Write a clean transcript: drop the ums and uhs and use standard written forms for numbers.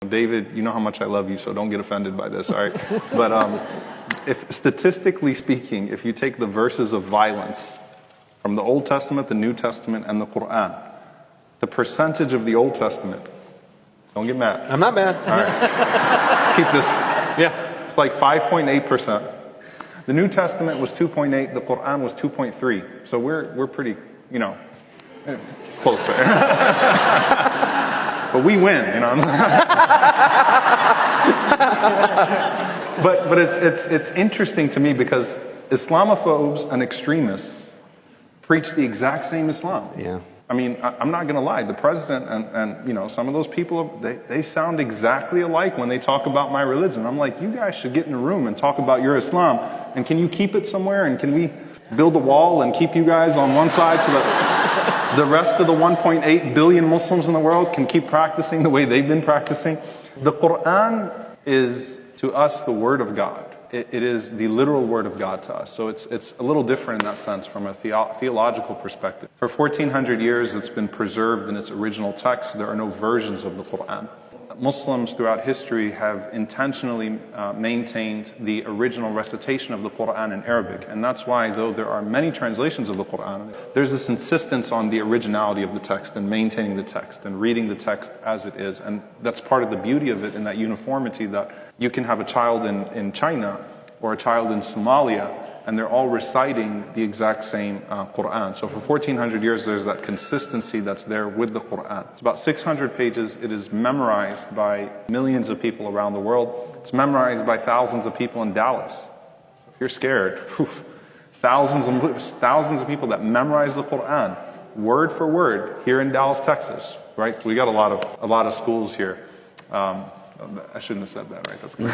David, you know how much I love you, so don't get offended by this, all right? But if statistically speaking, if you take the verses of violence from the Old Testament, the New Testament, and the Quran, the percentage of the Old Testament, don't get mad. I'm not mad. All right, let's keep this. Yeah. It's like 5.8%. The New Testament was 2.8, the Quran was 2.3. So we're pretty, close there. But we win, you know what I'm saying? But it's interesting to me because Islamophobes and extremists preach the exact same Islam. Yeah. I mean, I'm not going to lie. The president and some of those people, they sound exactly alike when they talk about my religion. I'm like, you guys should get in a room and talk about your Islam. And can you keep it somewhere? And can we build a wall and keep you guys on one side so that the rest of the 1.8 billion Muslims in the world can keep practicing the way they've been practicing? The Quran is, to us, the Word of God. It is the literal Word of God to us. So it's a little different in that sense from a theological perspective. For 1400 years, it's been preserved in its original text. There are no versions of the Quran. Muslims throughout history have intentionally maintained the original recitation of the Quran in Arabic. And that's why, though there are many translations of the Quran, there's this insistence on the originality of the text and maintaining the text and reading the text as it is. And that's part of the beauty of it, in that uniformity, that you can have a child in China or a child in Somalia, and they're all reciting the exact same Quran. So for 1400 years, there's that consistency that's there with the Quran. It's about 600 pages. It is memorized by millions of people around the world. It's memorized by thousands of people in Dallas. So if you're scared, thousands of people that memorize the Quran, word for word, here in Dallas, Texas, right? We got a lot of schools here. I shouldn't have said that, right? That's good.